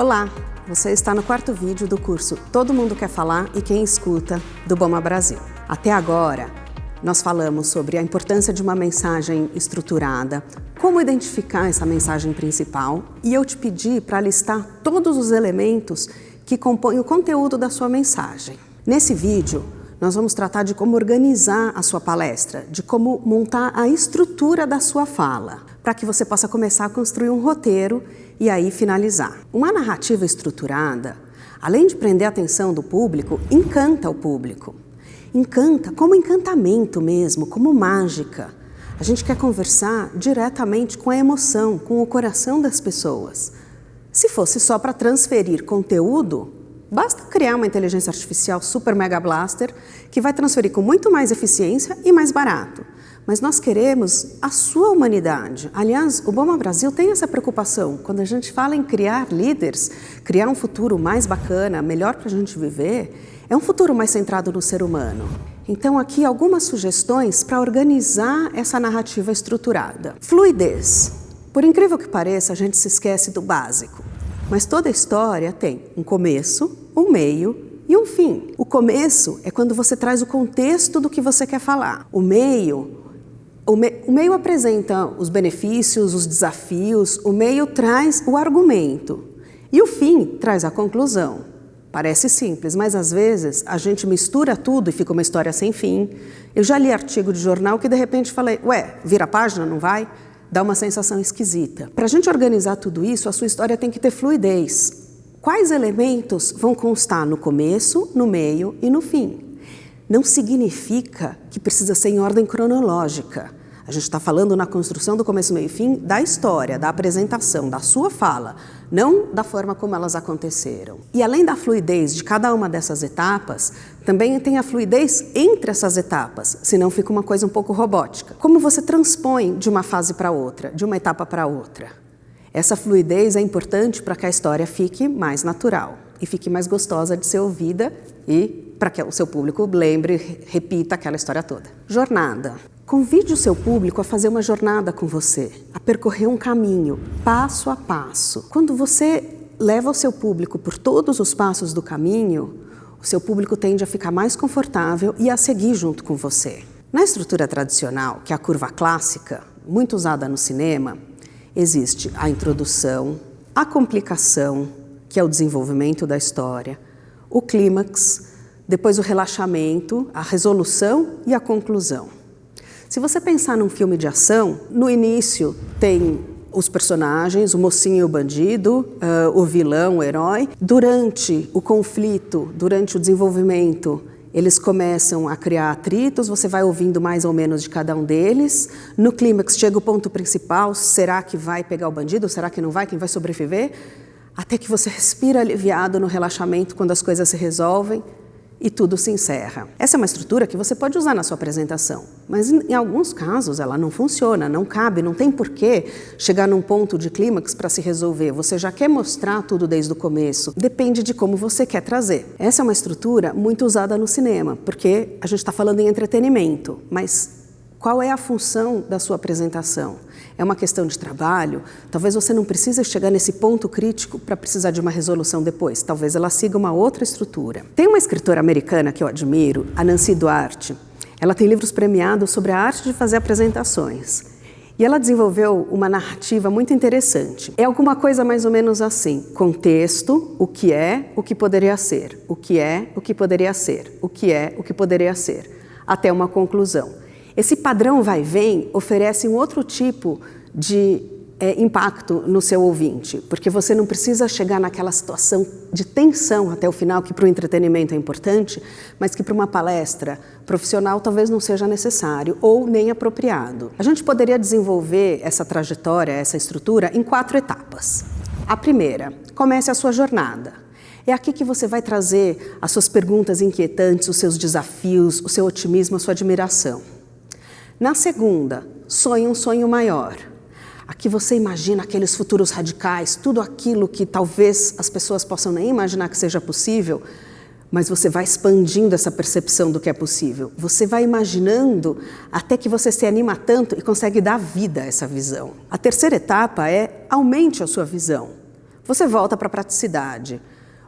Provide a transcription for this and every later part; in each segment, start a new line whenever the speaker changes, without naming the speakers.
Olá, você está no quarto vídeo do curso Todo Mundo Quer Falar e Quem Escuta, do BOMA Brasil. Até agora, nós falamos sobre a importância de uma mensagem estruturada, como identificar essa mensagem principal, e eu te pedi para listar todos os elementos que compõem o conteúdo da sua mensagem. Nesse vídeo, nós vamos tratar de como organizar a sua palestra, de como montar a estrutura da sua fala, para que você possa começar a construir um roteiro e aí finalizar. Uma narrativa estruturada, além de prender a atenção do público, encanta o público. Encanta como encantamento mesmo, como mágica. A gente quer conversar diretamente com a emoção, com o coração das pessoas. Se fosse só para transferir conteúdo, basta criar uma inteligência artificial super mega blaster que vai transferir com muito mais eficiência e mais barato. Mas nós queremos a sua humanidade. Aliás, o BOMA Brasil tem essa preocupação. Quando a gente fala em criar líderes, criar um futuro mais bacana, melhor para a gente viver, é um futuro mais centrado no ser humano. Então, aqui algumas sugestões para organizar essa narrativa estruturada. Fluidez. Por incrível que pareça, a gente se esquece do básico. Mas toda história tem um começo, um meio e um fim. O começo é quando você traz o contexto do que você quer falar. O meio apresenta os benefícios, os desafios, o meio traz o argumento. E o fim traz a conclusão. Parece simples, mas às vezes a gente mistura tudo e fica uma história sem fim. Eu já li artigo de jornal que de repente falei, vira a página, não vai? Dá uma sensação esquisita. Para a gente organizar tudo isso, a sua história tem que ter fluidez. Quais elementos vão constar no começo, no meio e no fim? Não significa que precisa ser em ordem cronológica. A gente está falando na construção do começo, meio e fim da história, da apresentação, da sua fala, não da forma como elas aconteceram. E além da fluidez de cada uma dessas etapas, também tem a fluidez entre essas etapas, senão fica uma coisa um pouco robótica. Como você transpõe de uma fase para outra, de uma etapa para outra? Essa fluidez é importante para que a história fique mais natural e fique mais gostosa de ser ouvida e para que o seu público lembre, repita aquela história toda. Jornada. Convide o seu público a fazer uma jornada com você, a percorrer um caminho, passo a passo. Quando você leva o seu público por todos os passos do caminho, o seu público tende a ficar mais confortável e a seguir junto com você. Na estrutura tradicional, que é a curva clássica, muito usada no cinema, existe a introdução, a complicação, que é o desenvolvimento da história, o clímax, depois o relaxamento, a resolução e a conclusão. Se você pensar num filme de ação, no início tem os personagens, o mocinho e o bandido, o vilão, o herói. Durante o conflito, durante o desenvolvimento, eles começam a criar atritos, você vai ouvindo mais ou menos de cada um deles. No clímax chega o ponto principal, será que vai pegar o bandido, será que não vai, quem vai sobreviver? Até que você respira aliviado no relaxamento quando as coisas se resolvem e tudo se encerra. Essa é uma estrutura que você pode usar na sua apresentação, mas em alguns casos ela não funciona, não cabe, não tem porquê chegar num ponto de clímax para se resolver. Você já quer mostrar tudo desde o começo. Depende de como você quer trazer. Essa é uma estrutura muito usada no cinema, porque a gente está falando em entretenimento, mas qual é a função da sua apresentação? É uma questão de trabalho? Talvez você não precise chegar nesse ponto crítico para precisar de uma resolução depois. Talvez ela siga uma outra estrutura. Tem uma escritora americana que eu admiro, a Nancy Duarte. Ela tem livros premiados sobre a arte de fazer apresentações. E ela desenvolveu uma narrativa muito interessante. É alguma coisa mais ou menos assim. Contexto, o que poderia ser. O que é, o que poderia ser. O que é, o que poderia ser. Até uma conclusão. Esse padrão vai e vem oferece um outro tipo de impacto no seu ouvinte, porque você não precisa chegar naquela situação de tensão até o final, que para o entretenimento é importante, mas que para uma palestra profissional talvez não seja necessário ou nem apropriado. A gente poderia desenvolver essa trajetória, essa estrutura, em 4 etapas. A primeira, comece a sua jornada. É aqui que você vai trazer as suas perguntas inquietantes, os seus desafios, o seu otimismo, a sua admiração. Na segunda, sonhe um sonho maior. Aqui você imagina aqueles futuros radicais, tudo aquilo que talvez as pessoas possam nem imaginar que seja possível, mas você vai expandindo essa percepção do que é possível. Você vai imaginando até que você se anima tanto e consegue dar vida a essa visão. A terceira etapa é aumente a sua visão. Você volta para a praticidade.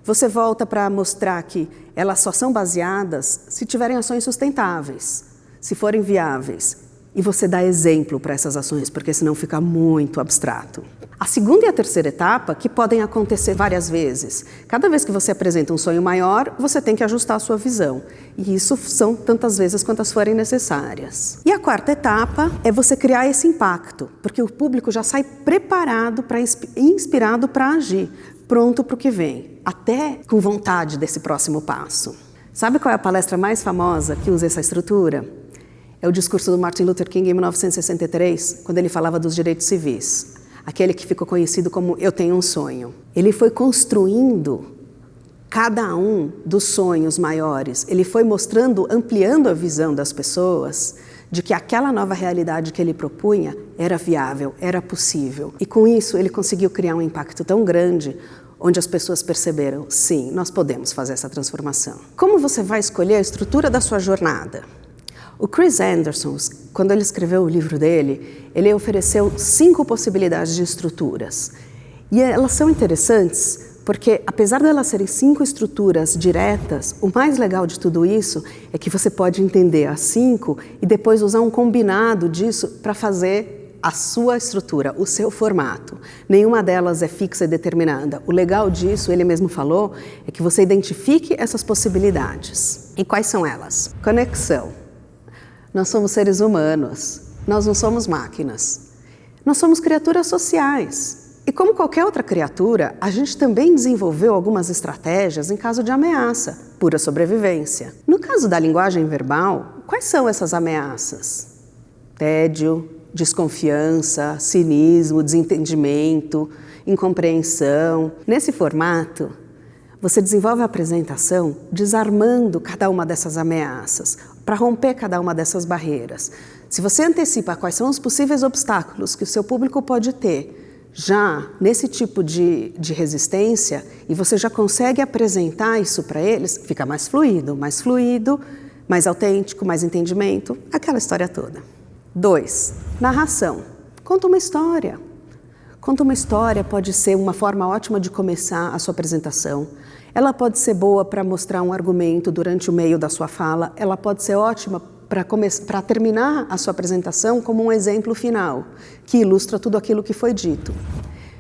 Você volta para mostrar que elas só são baseadas se tiverem ações sustentáveis, se forem viáveis. E você dá exemplo para essas ações, porque senão fica muito abstrato. A segunda e a terceira etapa, que podem acontecer várias vezes. Cada vez que você apresenta um sonho maior, você tem que ajustar a sua visão. E isso são tantas vezes quantas forem necessárias. E a quarta etapa é você criar esse impacto, porque o público já sai preparado, inspirado para agir, pronto para o que vem, até com vontade desse próximo passo. Sabe qual é a palestra mais famosa que usa essa estrutura? É o discurso do Martin Luther King em 1963, quando ele falava dos direitos civis. Aquele que ficou conhecido como Eu Tenho um Sonho. Ele foi construindo cada um dos sonhos maiores. Ele foi mostrando, ampliando a visão das pessoas de que aquela nova realidade que ele propunha era viável, era possível. E com isso ele conseguiu criar um impacto tão grande, onde as pessoas perceberam, sim, nós podemos fazer essa transformação. Como você vai escolher a estrutura da sua jornada? O Chris Anderson, quando ele escreveu o livro dele, ele ofereceu 5 possibilidades de estruturas. E elas são interessantes porque, apesar de elas serem 5 estruturas diretas, o mais legal de tudo isso é que você pode entender as 5 e depois usar um combinado disso para fazer a sua estrutura, o seu formato. Nenhuma delas é fixa e determinada. O legal disso, ele mesmo falou, é que você identifique essas possibilidades. E quais são elas? Conexão. Nós somos seres humanos, nós não somos máquinas. Nós somos criaturas sociais. E como qualquer outra criatura, a gente também desenvolveu algumas estratégias em caso de ameaça, pura sobrevivência. No caso da linguagem verbal, quais são essas ameaças? Tédio, desconfiança, cinismo, desentendimento, incompreensão. Nesse formato, você desenvolve a apresentação desarmando cada uma dessas ameaças, para romper cada uma dessas barreiras. Se você antecipa quais são os possíveis obstáculos que o seu público pode ter já nesse tipo de resistência, e você já consegue apresentar isso para eles, fica mais fluido, mais autêntico, mais entendimento, aquela história toda. 2. Narração. Conta uma história. Conta uma história pode ser uma forma ótima de começar a sua apresentação. Ela pode ser boa para mostrar um argumento durante o meio da sua fala. Ela pode ser ótima para terminar a sua apresentação como um exemplo final, que ilustra tudo aquilo que foi dito.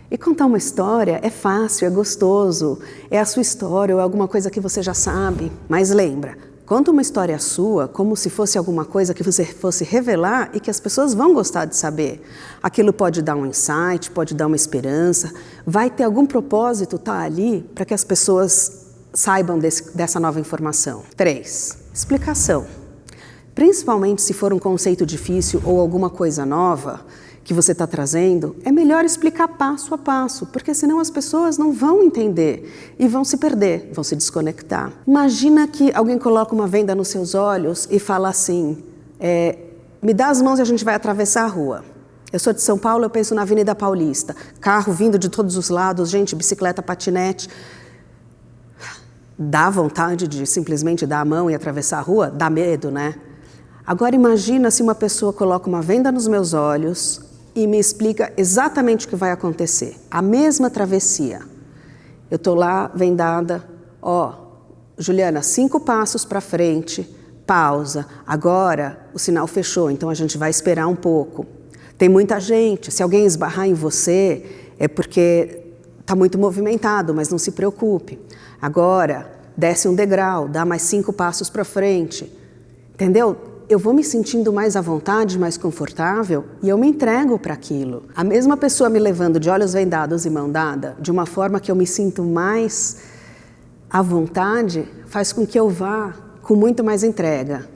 E contar uma história é fácil, é gostoso, é a sua história ou é alguma coisa que você já sabe. Mas lembra, conta uma história sua como se fosse alguma coisa que você fosse revelar e que as pessoas vão gostar de saber. Aquilo pode dar um insight, pode dar uma esperança, vai ter algum propósito ali para que as pessoas saibam dessa nova informação. 3. Explicação. Principalmente se for um conceito difícil ou alguma coisa nova que você está trazendo, é melhor explicar passo a passo, porque senão as pessoas não vão entender e vão se perder, vão se desconectar. Imagina que alguém coloca uma venda nos seus olhos e fala assim, me dá as mãos e a gente vai atravessar a rua. Eu sou de São Paulo, eu penso na Avenida Paulista, carro vindo de todos os lados, gente, bicicleta, patinete. Dá vontade de simplesmente dar a mão e atravessar a rua? Dá medo, né? Agora imagina se uma pessoa coloca uma venda nos meus olhos e me explica exatamente o que vai acontecer. A mesma travessia. Eu estou lá, vendada, Juliana, 5 passos para frente, pausa. Agora o sinal fechou, então a gente vai esperar um pouco. Tem muita gente, se alguém esbarrar em você, é porque está muito movimentado, mas não se preocupe. Agora, desce um degrau, dá mais 5 passos para frente. Entendeu? Eu vou me sentindo mais à vontade, mais confortável e eu me entrego para aquilo. A mesma pessoa me levando de olhos vendados e mão dada, de uma forma que eu me sinto mais à vontade, faz com que eu vá com muito mais entrega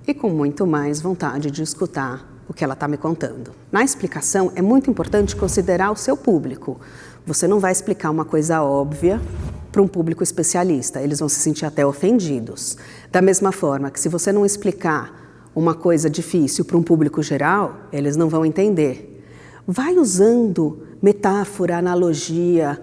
e com muito mais vontade de escutar o que ela está me contando. Na explicação, é muito importante considerar o seu público. Você não vai explicar uma coisa óbvia para um público especialista, eles vão se sentir até ofendidos. Da mesma forma que se você não explicar uma coisa difícil para um público geral, eles não vão entender. Vai usando metáfora, analogia,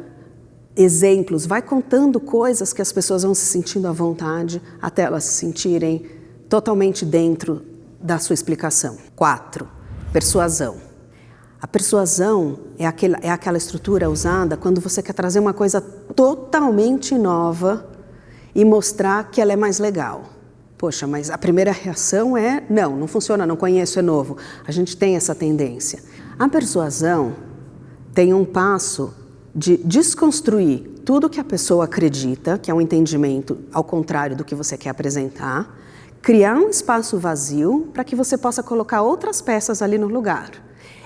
exemplos, vai contando coisas que as pessoas vão se sentindo à vontade até elas se sentirem totalmente dentro da sua explicação. 4. Persuasão. A persuasão é aquela estrutura usada quando você quer trazer uma coisa totalmente nova e mostrar que ela é mais legal. Poxa, mas a primeira reação é, não funciona, não conheço, é novo. A gente tem essa tendência. A persuasão tem um passo de desconstruir tudo que a pessoa acredita, que é um entendimento ao contrário do que você quer apresentar, criar um espaço vazio para que você possa colocar outras peças ali no lugar.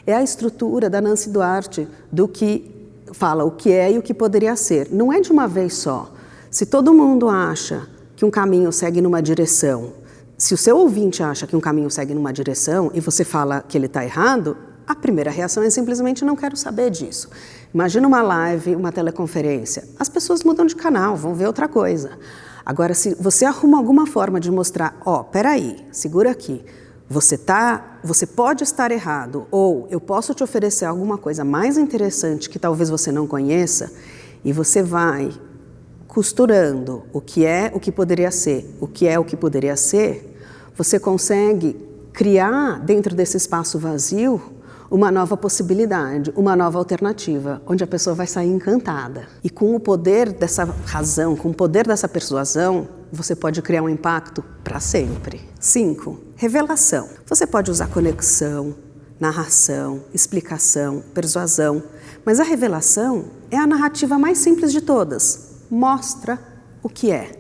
É a estrutura da Nancy Duarte, do que fala o que é e o que poderia ser. Não é de uma vez só. Se todo mundo acha que um caminho segue numa direção, se o seu ouvinte acha que um caminho segue numa direção e você fala que ele está errado, a primeira reação é simplesmente não quero saber disso. Imagina uma live, uma teleconferência. As pessoas mudam de canal, vão ver outra coisa. Agora, se você arruma alguma forma de mostrar, peraí, segura aqui, você pode estar errado, ou eu posso te oferecer alguma coisa mais interessante que talvez você não conheça, e você vai costurando o que é o que poderia ser, o que é o que poderia ser, você consegue criar dentro desse espaço vazio uma nova possibilidade, uma nova alternativa, onde a pessoa vai sair encantada. E com o poder dessa razão, com o poder dessa persuasão, você pode criar um impacto para sempre. 5. Revelação. Você pode usar conexão, narração, explicação, persuasão, mas a revelação é a narrativa mais simples de todas. Mostra o que é.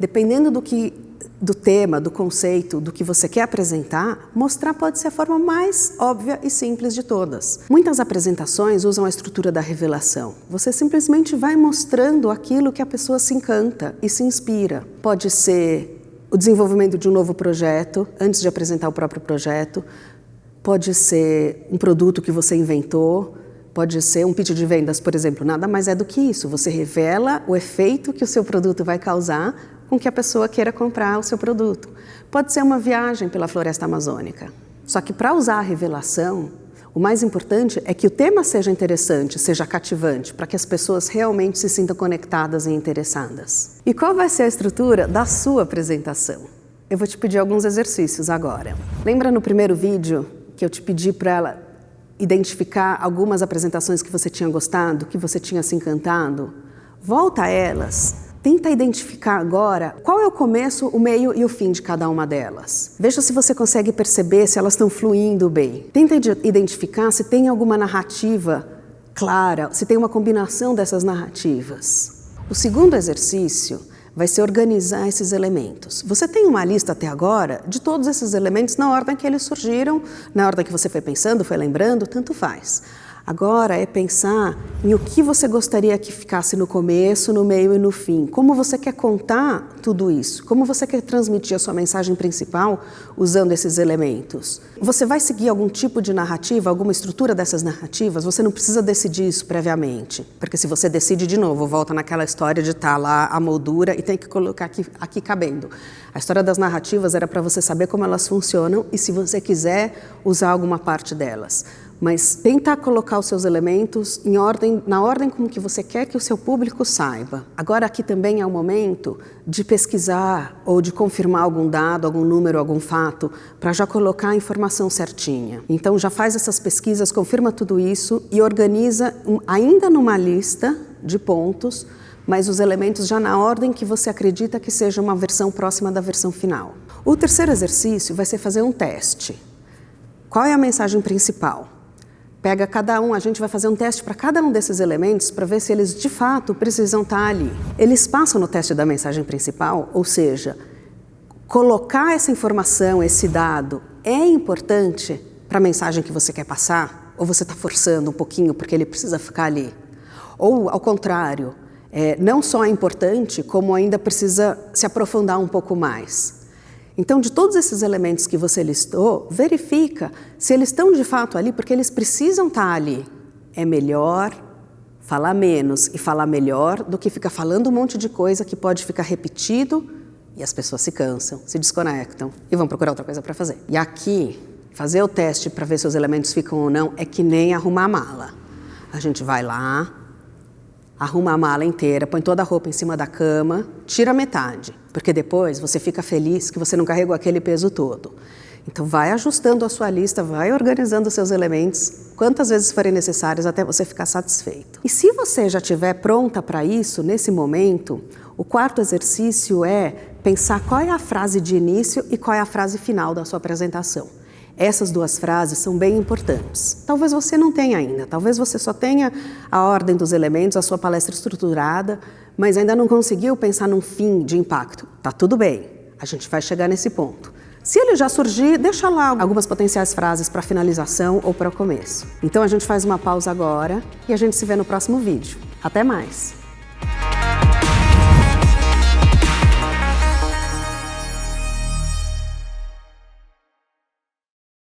Dependendo do tema, do conceito, do que você quer apresentar, mostrar pode ser a forma mais óbvia e simples de todas. Muitas apresentações usam a estrutura da revelação. Você simplesmente vai mostrando aquilo que a pessoa se encanta e se inspira. Pode ser o desenvolvimento de um novo projeto, antes de apresentar o próprio projeto. Pode ser um produto que você inventou. Pode ser um pitch de vendas, por exemplo. Nada mais é do que isso. Você revela o efeito que o seu produto vai causar com que a pessoa queira comprar o seu produto. Pode ser uma viagem pela floresta amazônica. Só que para usar a revelação, o mais importante é que o tema seja interessante, seja cativante, para que as pessoas realmente se sintam conectadas e interessadas. E qual vai ser a estrutura da sua apresentação? Eu vou te pedir alguns exercícios agora. Lembra no primeiro vídeo que eu te pedi para ela identificar algumas apresentações que você tinha gostado, que você tinha se encantado? Volta a elas. Tenta identificar agora qual é o começo, o meio e o fim de cada uma delas. Veja se você consegue perceber se elas estão fluindo bem. Tenta identificar se tem alguma narrativa clara, se tem uma combinação dessas narrativas. O segundo exercício vai ser organizar esses elementos. Você tem uma lista até agora de todos esses elementos na ordem que eles surgiram, na ordem que você foi pensando, foi lembrando, tanto faz. Agora é pensar em o que você gostaria que ficasse no começo, no meio e no fim. Como você quer contar tudo isso? Como você quer transmitir a sua mensagem principal usando esses elementos? Você vai seguir algum tipo de narrativa, alguma estrutura dessas narrativas? Você não precisa decidir isso previamente. Porque se você decide de novo, volta naquela história de estar lá a moldura e tem que colocar aqui cabendo. A história das narrativas era para você saber como elas funcionam e se você quiser usar alguma parte delas. Mas tenta colocar os seus elementos na ordem como que você quer que o seu público saiba. Agora aqui também é o momento de pesquisar ou de confirmar algum dado, algum número, algum fato, para já colocar a informação certinha. Então já faz essas pesquisas, confirma tudo isso e organiza ainda numa lista de pontos, mas os elementos já na ordem que você acredita que seja uma versão próxima da versão final. O terceiro exercício vai ser fazer um teste. Qual é a mensagem principal? Pega cada um, a gente vai fazer um teste para cada um desses elementos para ver se eles de fato precisam estar ali. Eles passam no teste da mensagem principal, ou seja, colocar essa informação, esse dado, é importante para a mensagem que você quer passar? Ou você está forçando um pouquinho porque ele precisa ficar ali? Ou, ao contrário, não só é importante, como ainda precisa se aprofundar um pouco mais. Então, de todos esses elementos que você listou, verifica se eles estão de fato ali, porque eles precisam estar ali. É melhor falar menos e falar melhor do que ficar falando um monte de coisa que pode ficar repetido e as pessoas se cansam, se desconectam e vão procurar outra coisa para fazer. E aqui, fazer o teste para ver se os elementos ficam ou não é que nem arrumar a mala. A gente vai lá, arruma a mala inteira, põe toda a roupa em cima da cama, tira metade, porque depois você fica feliz que você não carregou aquele peso todo. Então vai ajustando a sua lista, vai organizando os seus elementos, quantas vezes forem necessárias até você ficar satisfeito. E se você já estiver pronta para isso, nesse momento, o quarto exercício é pensar qual é a frase de início e qual é a frase final da sua apresentação. Essas duas frases são bem importantes. Talvez você não tenha ainda, talvez você só tenha a ordem dos elementos, a sua palestra estruturada, mas ainda não conseguiu pensar num fim de impacto. Tá tudo bem, a gente vai chegar nesse ponto. Se ele já surgir, deixa lá algumas potenciais frases para finalização ou para o começo. Então a gente faz uma pausa agora e a gente se vê no próximo vídeo. Até mais!